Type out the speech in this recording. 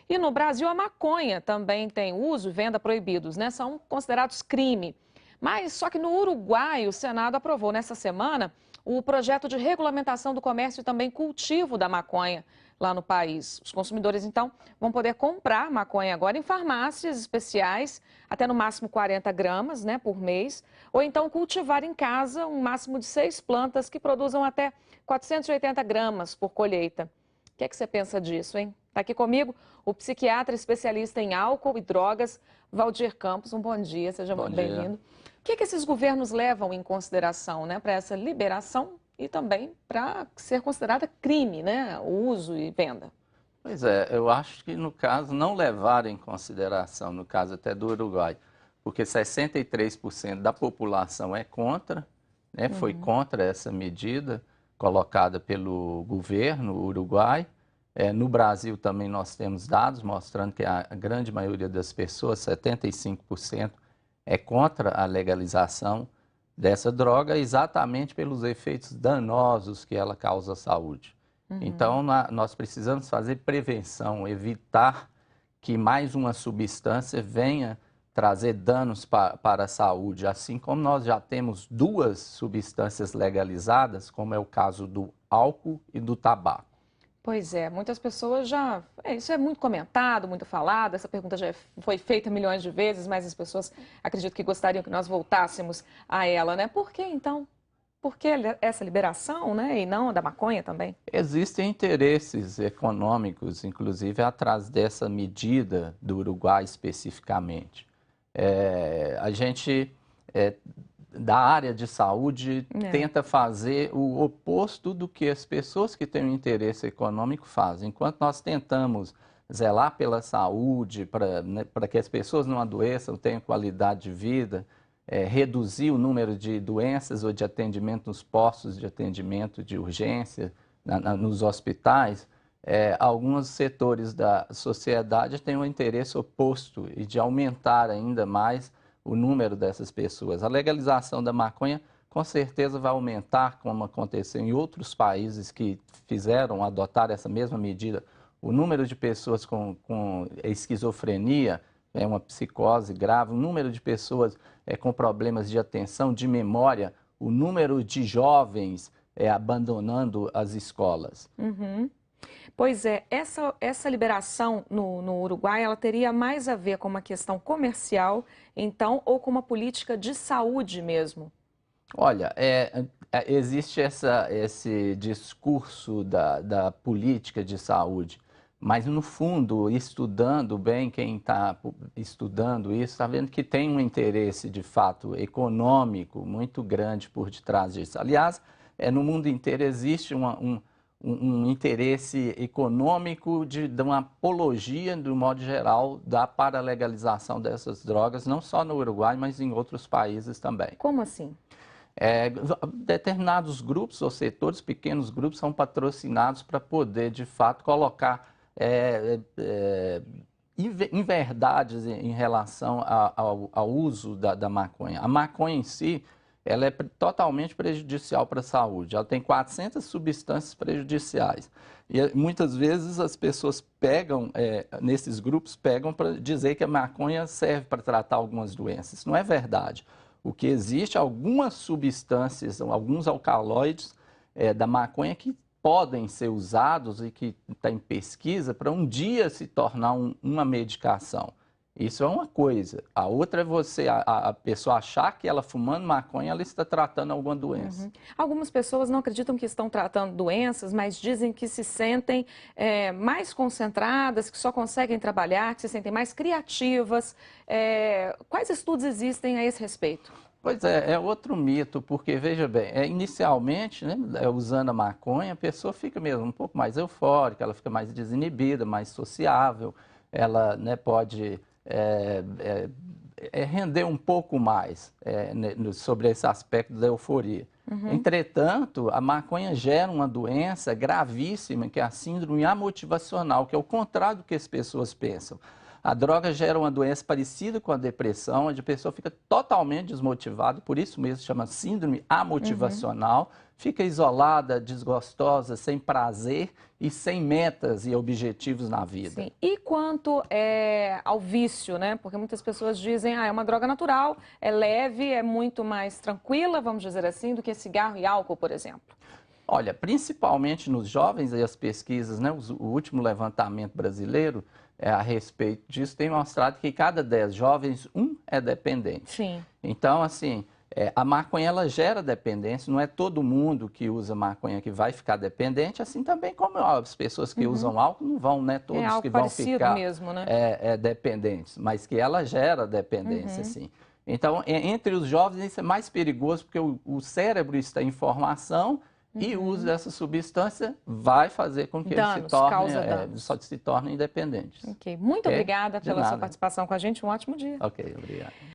E no Brasil, a maconha também tem uso e venda proibidos, né? São considerados crime. Mas só que no Uruguai, o Senado aprovou nessa semana o projeto de regulamentação do comércio e também cultivo da maconha lá no país. Os consumidores, então, vão poder comprar maconha agora em farmácias especiais, até no máximo 40 gramas, né, por mês, ou então cultivar em casa um máximo de 6 plantas que produzam até 480 gramas por colheita. O que é que você pensa disso, hein? Está aqui comigo o psiquiatra especialista em álcool e drogas, Valdir Campos. Um bom dia, seja Bom muito dia. bem-vindo. O que é que esses governos levam em consideração, né, para essa liberação e também para ser considerada crime, né, o uso e venda? Pois é, eu acho que no caso não levaram em consideração, no caso até do Uruguai, porque 63% da população é contra, né, foi contra essa medida colocada pelo governo uruguai. No Brasil também nós temos dados mostrando que a grande maioria das pessoas, 75%, é contra a legalização dessa droga, exatamente pelos efeitos danosos que ela causa à saúde. Então, nós precisamos fazer prevenção, evitar que mais uma substância venha trazer danos para a saúde, assim como nós já temos duas substâncias legalizadas, como é o caso do álcool e do tabaco. Pois é, muitas pessoas já. Isso é muito comentado, muito falado. Essa pergunta já foi feita milhões de vezes, mas as pessoas acredito que gostariam que nós voltássemos a ela, né? Por que então? Por que essa liberação, né? E não da maconha também? Existem interesses econômicos, inclusive, atrás dessa medida do Uruguai especificamente. A gente, da área de saúde, É. tenta fazer o oposto do que as pessoas que têm um interesse econômico fazem. Enquanto nós tentamos zelar pela saúde, para que as pessoas não adoeçam, tenham qualidade de vida, reduzir o número de doenças ou de atendimento nos postos de atendimento de urgência, nos hospitais, alguns setores da sociedade têm um interesse oposto e de aumentar ainda mais o número dessas pessoas. A legalização da maconha com certeza vai aumentar, como aconteceu em outros países que fizeram adotar essa mesma medida, o número de pessoas com esquizofrenia, uma psicose grave, o número de pessoas com problemas de atenção, de memória, o número de jovens abandonando as escolas. Uhum. Pois é, essa liberação no Uruguai, ela teria mais a ver com uma questão comercial, então, ou com uma política de saúde mesmo? Olha, existe esse discurso da política de saúde, mas no fundo, estudando bem, quem está estudando isso, está vendo que tem um interesse de fato econômico muito grande por detrás disso. Aliás, no mundo inteiro existe um interesse econômico de uma apologia, de um modo geral, para a legalização dessas drogas, não só no Uruguai, mas em outros países também. Como assim? Determinados grupos ou setores, pequenos grupos, são patrocinados para poder, de fato, colocar inverdades em relação ao uso da maconha. A maconha em si, ela é totalmente prejudicial para a saúde. Ela tem 400 substâncias prejudiciais. E muitas vezes as pessoas pegam, nesses grupos, pegam para dizer que a maconha serve para tratar algumas doenças. Isso não é verdade. O que existe, algumas substâncias, alguns alcaloides da maconha que podem ser usados e que está em pesquisa para um dia se tornar uma medicação. Isso é uma coisa. A outra é a pessoa achar que ela fumando maconha, ela está tratando alguma doença. Uhum. Algumas pessoas não acreditam que estão tratando doenças, mas dizem que se sentem mais concentradas, que só conseguem trabalhar, que se sentem mais criativas. Quais estudos existem a esse respeito? Pois é outro mito, porque veja bem, inicialmente, né, usando a maconha, a pessoa fica mesmo um pouco mais eufórica, ela fica mais desinibida, mais sociável, ela, né, pode render um pouco mais sobre esse aspecto da euforia. Entretanto, a maconha gera uma doença gravíssima, que é a síndrome amotivacional, que é o contrário do que as pessoas pensam. A droga gera uma doença parecida com a depressão, onde a pessoa fica totalmente desmotivada, por isso mesmo chama síndrome amotivacional, fica isolada, desgostosa, sem prazer e sem metas e objetivos na vida. Sim. E quanto ao vício, né? Porque muitas pessoas dizem, é uma droga natural, é leve, é muito mais tranquila, vamos dizer assim, do que cigarro e álcool, por exemplo. Olha, principalmente nos jovens, e as pesquisas, né, o último levantamento brasileiro a respeito disso tem mostrado que cada 10 jovens, um é dependente. Sim. Então, assim, a maconha ela gera dependência, não é todo mundo que usa maconha que vai ficar dependente, assim também como as pessoas que usam álcool não vão, né? Todos algo que vão ficar mesmo, né? dependentes, mas que ela gera dependência, sim. Então, entre os jovens isso é mais perigoso porque o cérebro está em formação e o uso dessa substância vai fazer com que eles se tornem independentes. Ok. Muito obrigada pela sua participação com a gente. Um ótimo dia. Ok, obrigado.